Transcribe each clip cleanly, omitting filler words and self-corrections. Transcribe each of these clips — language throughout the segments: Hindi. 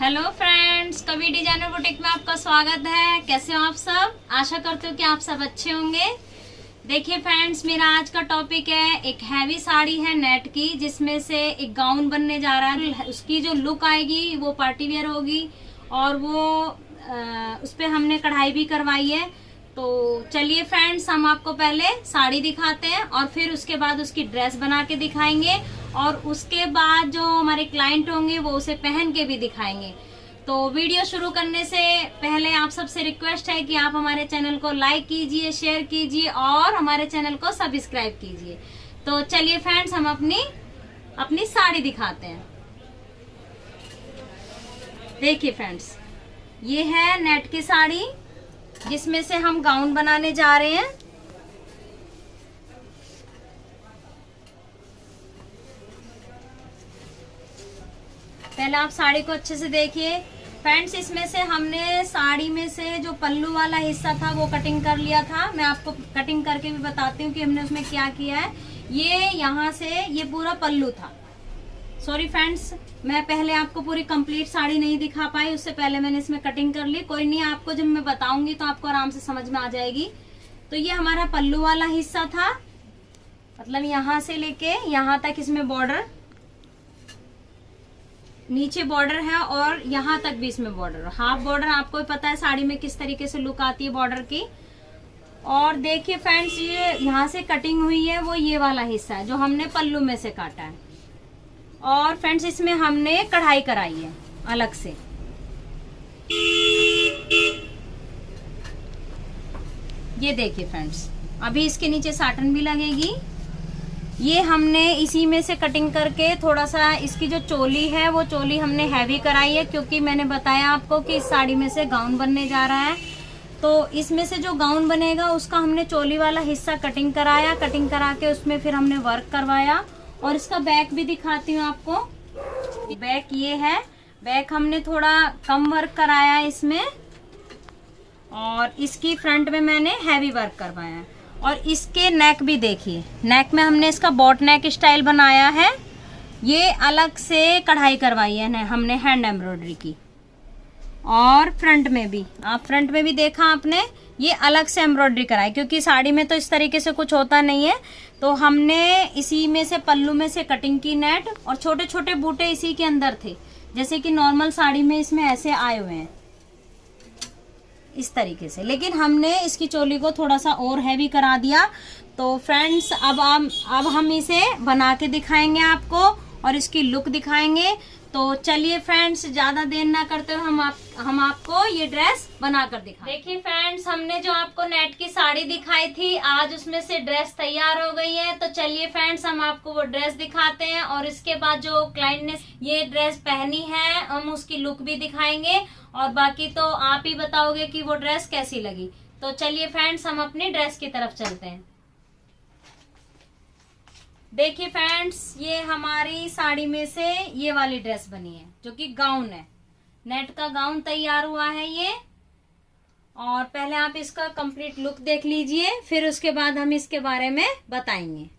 हेलो फ्रेंड्स, कवि डिजाइनर बुटीक में आपका स्वागत है। कैसे हो आप सब? आशा करती हूँ कि आप सब अच्छे होंगे। देखिए फ्रेंड्स, मेरा आज का टॉपिक है एक हैवी साड़ी है नेट की, जिसमें से एक गाउन बनने जा रहा है। उसकी जो लुक आएगी वो पार्टी वेयर होगी और वो उस पे हमने कढ़ाई भी करवाई है। तो चलिए फ्रेंड्स, हम आपको पहले साड़ी दिखाते हैं और फिर उसके बाद उसकी ड्रेस बना के दिखाएंगे और उसके बाद जो हमारे क्लाइंट होंगे वो उसे पहन के भी दिखाएंगे। तो वीडियो शुरू करने से पहले आप सबसे रिक्वेस्ट है कि आप हमारे चैनल को लाइक कीजिए, शेयर कीजिए और हमारे चैनल को सब्सक्राइब कीजिए। तो चलिए फ्रेंड्स, हम अपनी साड़ी दिखाते हैं। देखिए फ्रेंड्स, ये है नेट की साड़ी जिसमें से हम गाउन बनाने जा रहे हैं। पहले आप साड़ी को अच्छे से देखिए फ्रेंड्स। इसमें से हमने साड़ी में से जो पल्लू वाला हिस्सा था वो कटिंग कर लिया था। मैं आपको कटिंग करके भी बताती हूँ कि हमने उसमें क्या किया है। ये यहाँ से ये पूरा पल्लू था। सॉरी फ्रेंड्स, मैं पहले आपको पूरी कंप्लीट साड़ी नहीं दिखा पाई, उससे पहले मैंने इसमें कटिंग कर ली। कोई नहीं, आपको जब मैं बताऊंगी तो आपको आराम से समझ में आ जाएगी। तो ये हमारा पल्लू वाला हिस्सा था, मतलब यहाँ से लेके यहाँ तक इसमें बॉर्डर, नीचे बॉर्डर है और यहाँ तक भी इसमें बॉर्डर, हाफ बॉर्डर। आपको पता है साड़ी में किस तरीके से लुक आती है बॉर्डर की। और देखिए फ्रेंड्स, ये यहाँ से कटिंग हुई है वो ये वाला हिस्सा है जो हमने पल्लू में से काटा है। और फ्रेंड्स, इसमें हमने कढ़ाई कराई है अलग से। ये देखिए फ्रेंड्स, अभी इसके नीचे साटन भी लगेगी। ये हमने इसी में से कटिंग करके थोड़ा सा इसकी जो चोली है वो चोली हमने हैवी कराई है, क्योंकि मैंने बताया आपको कि इस साड़ी में से गाउन बनने जा रहा है। तो इसमें से जो गाउन बनेगा उसका हमने चोली वाला हिस्सा कटिंग कराया। कटिंग करा के उसमें फिर हमने वर्क करवाया। और इसका बैक भी दिखाती हूँ आपको। बैक ये है, बैक हमने थोड़ा कम वर्क कराया है इसमें, और इसकी फ्रंट में मैंने हैवी वर्क करवाया है। और इसके नेक भी देखिए, नेक में हमने इसका बॉट नेक स्टाइल बनाया है। ये अलग से कढ़ाई करवाई है हमने, हैंड एम्ब्रॉयडरी की। और फ्रंट में भी, आप फ्रंट में भी देखा आपने, ये अलग से एम्ब्रॉयडरी कराई, क्योंकि साड़ी में तो इस तरीके से कुछ होता नहीं है। तो हमने इसी में से पल्लू में से कटिंग की नेट, और छोटे छोटे बूटे इसी के अंदर थे, जैसे कि नॉर्मल साड़ी में इसमें ऐसे आए हुए हैं इस तरीके से। लेकिन हमने इसकी चोली को थोड़ा सा और हैवी करा दिया। तो फ्रेंड्स, अब हम इसे बना के दिखाएंगे आपको और इसकी लुक दिखाएंगे। तो चलिए फ्रेंड्स, ज्यादा देर ना करते हुए हम आपको ये ड्रेस बनाकर दिखाएं। देखिए फ्रेंड्स, हमने जो आपको नेट की साड़ी दिखाई थी, आज उसमें से ड्रेस तैयार हो गई है। तो चलिए फ्रेंड्स, हम आपको वो ड्रेस दिखाते हैं और इसके बाद जो क्लाइंट ने ये ड्रेस पहनी है हम उसकी लुक भी दिखाएंगे। और बाकी तो आप ही बताओगे कि वो ड्रेस कैसी लगी। तो चलिए फ्रेंड्स, हम अपनी ड्रेस की तरफ चलते हैं। देखिए फ्रेंड्स, ये हमारी साड़ी में से ये वाली ड्रेस बनी है जो कि गाउन है। नेट का गाउन तैयार हुआ है ये। और पहले आप इसका कंप्लीट लुक देख लीजिए, फिर उसके बाद हम इसके बारे में बताएंगे।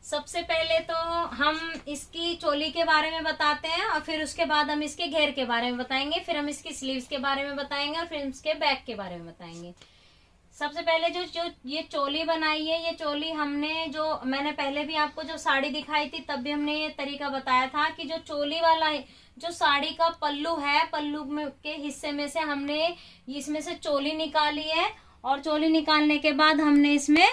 सबसे पहले तो हम इसकी चोली के बारे में बताते हैं और फिर उसके बाद हम इसके घेर के बारे में बताएंगे, फिर हम इसकी स्लीव्स के बारे में बताएंगे और फिर इसके बैक के बारे में बताएंगे। सबसे पहले जो ये चोली बनाई है, ये चोली हमने, जो मैंने पहले भी आपको जो साड़ी दिखाई थी तब भी हमने ये तरीका बताया था कि जो चोली वाला है, जो साड़ी का पल्लू है, पल्लू में के हिस्से में से हमने इसमें से चोली निकाली है। और चोली निकालने के बाद हमने इसमें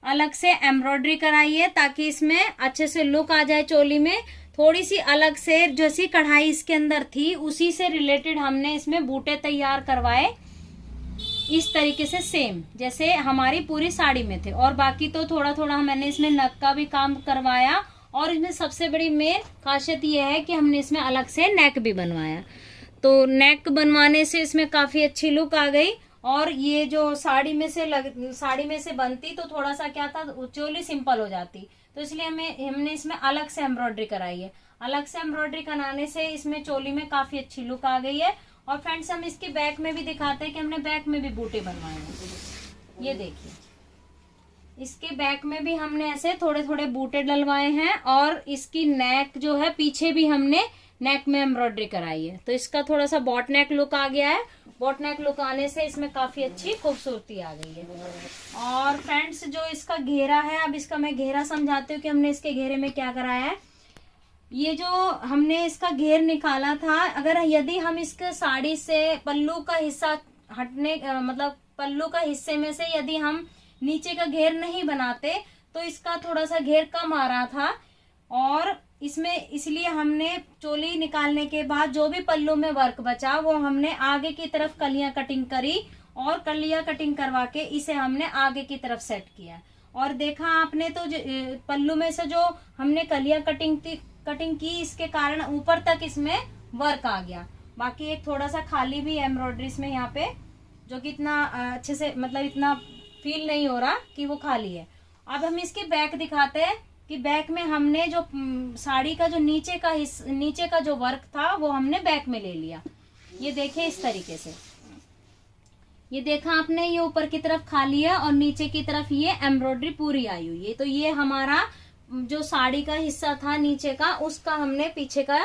अलग से एम्ब्रॉयडरी कराई है, ताकि इसमें अच्छे से लुक आ जाए। चोली में थोड़ी सी अलग से जैसी कढ़ाई इसके अंदर थी उसी से रिलेटेड हमने इसमें बूटे तैयार करवाए, इस तरीके से सेम जैसे हमारी पूरी साड़ी में थे। और बाकी तो थोड़ा थोड़ा मैंने इसमें नग का भी काम करवाया। और इसमें सबसे बड़ी मेन खासियत यह है कि हमने इसमें अलग से नेक भी बनवाया। तो नेक बनवाने से इसमें काफी अच्छी लुक आ गई। और ये जो साड़ी में से बनती तो थोड़ा सा क्या था, चोली सिंपल हो जाती, तो इसलिए हमने इसमें अलग से एम्ब्रॉयडरी कराई है। अलग से एम्ब्रॉयडरी कराने से इसमें चोली में काफी अच्छी लुक आ गई है। और फ्रेंड्स हम इसके बैक में भी दिखाते हैं कि हमने बैक में भी बूटे बनवाए हैं। ये देखिए, इसके बैक में भी हमने ऐसे थोड़े थोड़े बूटे डलवाए हैं, और इसकी नेक जो है पीछे भी हमने नेक में एम्ब्रॉयडरी कराई है। तो इसका थोड़ा सा बॉट नेक लुक आ गया है। बॉट नेक लुक आने से इसमें काफी अच्छी खूबसूरती आ गई है। और फ्रेंड्स जो इसका घेरा है, अब इसका मैं घेरा समझाती हूँ कि हमने इसके घेरे में क्या कराया है। ये जो हमने इसका घेर निकाला था, अगर यदि हम इसके साड़ी से पल्लू का हिस्सा हटने मतलब पल्लू का हिस्से में से यदि हम नीचे का घेर नहीं बनाते तो इसका थोड़ा सा घेर कम आ रहा था। और इसमें इसलिए हमने चोली निकालने के बाद जो भी पल्लू में वर्क बचा वो हमने आगे की तरफ कलियां कटिंग करी, और कलियां कटिंग करवा के इसे हमने आगे की तरफ सेट किया। और देखा आपने तो पल्लू में से जो हमने कलियां कटिंग की, इसके कारण ऊपर तक इसमें वर्क आ गया। बाकी एक थोड़ा सा खाली भी एम्ब्रॉयडरी में यहाँ पे, जो कि इतना अच्छे से मतलब इतना फील नहीं हो रहा कि वो खाली है। अब हम इसके बैक दिखाते हैं कि बैक में हमने जो साड़ी का जो नीचे का जो वर्क था वो हमने बैक में ले लिया। ये देखिए इस तरीके से, ये देखा आपने, ये ऊपर की तरफ खाली है और नीचे की तरफ ये एम्ब्रॉयडरी पूरी आई हुई है। तो ये हमारा जो साड़ी का हिस्सा था नीचे का, उसका हमने पीछे का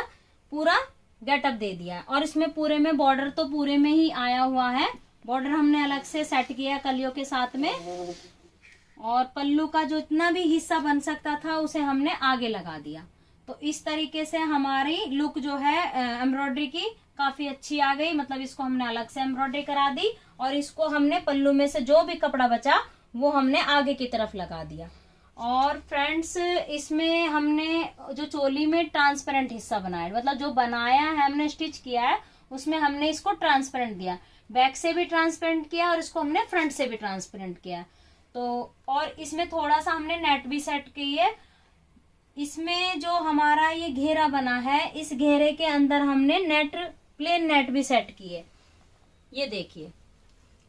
पूरा गेटअप दे दिया। और इसमें पूरे में बॉर्डर तो पूरे में ही आया हुआ है, बॉर्डर हमने अलग से सेट किया कलियों के साथ में। और पल्लू का जो इतना भी हिस्सा बन सकता था उसे हमने आगे लगा दिया। तो इस तरीके से हमारी लुक जो है एम्ब्रॉयडरी की काफी अच्छी आ गई। मतलब इसको हमने अलग से एम्ब्रॉयडरी करा दी, और इसको हमने पल्लू में से जो भी कपड़ा बचा वो हमने आगे की तरफ लगा दिया। और फ्रेंड्स इसमें हमने जो चोली में ट्रांसपेरेंट हिस्सा बनाया, मतलब जो बनाया है हमने स्टिच किया है उसमें हमने इसको ट्रांसपेरेंट दिया। बैक से भी ट्रांसपेरेंट किया और इसको हमने फ्रंट से भी ट्रांसपेरेंट किया। तो और इसमें थोड़ा सा हमने नेट भी सेट की है। इसमें जो हमारा ये घेरा बना है, इस घेरे के अंदर हमने प्लेन नेट भी सेट की है। ये देखिए,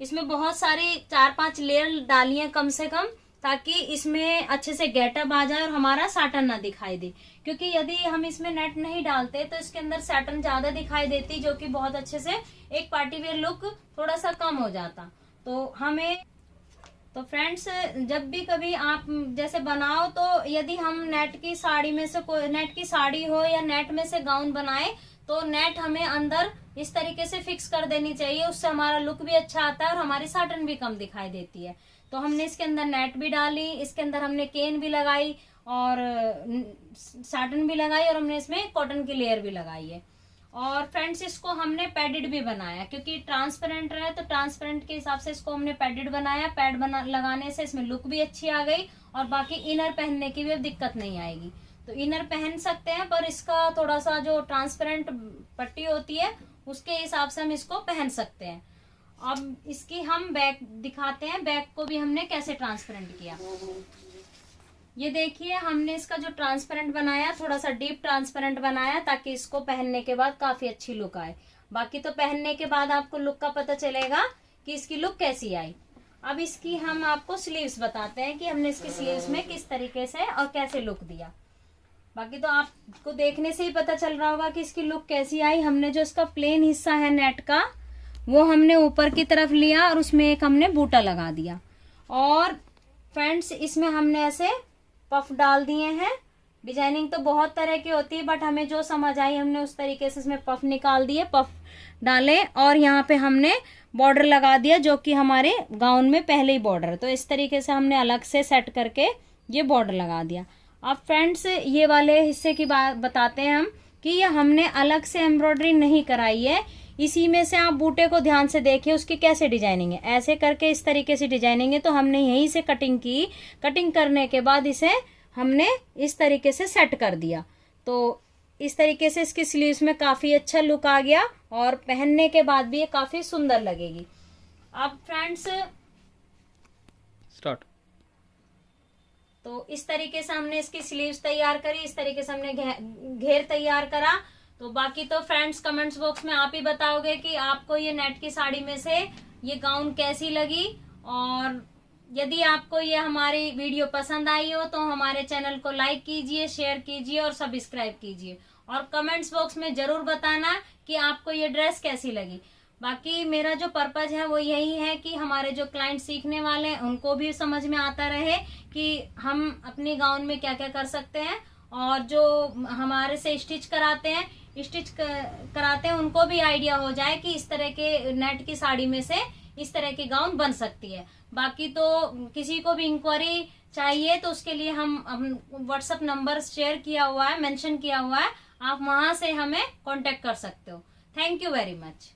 इसमें बहुत सारी 4-5 लेयर डाली है कम से कम, ताकि इसमें अच्छे से गेटअप आ जाए और हमारा साटन ना दिखाई दे। क्योंकि यदि हम इसमें नेट नहीं डालते तो इसके अंदर साटन ज्यादा दिखाई देती, जो कि बहुत अच्छे से एक पार्टी वेयर लुक थोड़ा सा कम हो जाता। तो फ्रेंड्स जब भी कभी आप जैसे बनाओ, तो यदि हम नेट की साड़ी में से कोई नेट की साड़ी हो या नेट में से गाउन बनाए तो नेट हमें अंदर इस तरीके से फिक्स कर देनी चाहिए। उससे हमारा लुक भी अच्छा आता है और हमारी साटन भी कम दिखाई देती है। तो हमने इसके अंदर नेट भी डाली, इसके अंदर हमने केन भी लगाई और साटन भी लगाई, और हमने इसमें कॉटन की लेयर भी लगाई है। और फ्रेंड्स इसको हमने पैडेड भी बनाया, क्योंकि ट्रांसपेरेंट रहे तो ट्रांसपेरेंट के हिसाब से इसको हमने पैडेड बनाया। पैड लगाने से इसमें लुक भी अच्छी आ गई, और बाकी इनर पहनने की भी दिक्कत नहीं आएगी। तो इनर पहन सकते हैं, पर इसका थोड़ा सा जो ट्रांसपेरेंट पट्टी होती है उसके हिसाब से हम इसको पहन सकते हैं। अब इसकी हम बैक दिखाते हैं, बैक को भी हमने कैसे ट्रांसपेरेंट किया। ये देखिए, हमने इसका जो ट्रांसपेरेंट बनाया, थोड़ा सा डीप ट्रांसपेरेंट बनाया, ताकि इसको पहनने के बाद काफी अच्छी लुक आए। बाकी तो पहनने के बाद आपको लुक का पता चलेगा कि इसकी लुक कैसी आई। अब इसकी हम आपको स्लीव्स बताते हैं कि हमने इसकी स्लीव्स में किस तरीके से और कैसे लुक दिया। बाकी तो आपको देखने से ही पता चल रहा होगा कि इसकी लुक कैसी आई। हमने जो इसका प्लेन हिस्सा है नेट का, वो हमने ऊपर की तरफ लिया और उसमें एक हमने बूटा लगा दिया। और फ्रेंड्स इसमें हमने ऐसे पफ डाल दिए हैं। डिजाइनिंग तो बहुत तरह की होती है, बट हमें जो समझ आई हमने उस तरीके से इसमें पफ निकाल दिए, पफ डाले, और यहाँ पे हमने बॉर्डर लगा दिया, जो कि हमारे गाउन में पहले ही बॉर्डर। तो इस तरीके से हमने अलग से सेट करके ये बॉर्डर लगा दिया। अब फ्रेंड्स ये वाले हिस्से की बात बताते हैं हम कि ये हमने अलग से एम्ब्रॉयडरी नहीं कराई है। इसी में से आप बूटे को ध्यान से देखिए उसकी कैसे डिजाइनिंग है। ऐसे करके इस तरीके से डिजाइनिंग है, तो हमने यहीं से कटिंग की। कटिंग करने के बाद इसे हमने इस तरीके से सेट कर दिया। तो इस तरीके से इसकी स्लीव्स में काफी अच्छा लुक आ गया, और पहनने के बाद भी ये काफी सुंदर लगेगी। अब फ्रेंड्स स्टार्ट। तो इस तरीके से हमने इसकी स्लीव्स तैयार करी, इस तरीके से हमने घेर तैयार करा। तो बाकी तो फ्रेंड्स कमेंट्स बॉक्स में आप ही बताओगे कि आपको ये नेट की साड़ी में से ये गाउन कैसी लगी। और यदि आपको ये हमारी वीडियो पसंद आई हो तो हमारे चैनल को लाइक कीजिए, शेयर कीजिए और सब्सक्राइब कीजिए। और कमेंट्स बॉक्स में जरूर बताना कि आपको ये ड्रेस कैसी लगी। बाकी मेरा जो पर्पज है वो यही है कि हमारे जो क्लाइंट सीखने वाले हैं उनको भी समझ में आता रहे कि हम अपनी गाउन में क्या क्या कर सकते हैं, और जो हमारे से स्टिच कराते हैं उनको भी आइडिया हो जाए कि इस तरह के नेट की साड़ी में से इस तरह की गाउन बन सकती है। बाकी तो किसी को भी इंक्वायरी चाहिए तो उसके लिए हम व्हाट्सएप नंबर शेयर किया हुआ है, मेंशन किया हुआ है, आप वहां से हमें कांटेक्ट कर सकते हो। Thank you very much.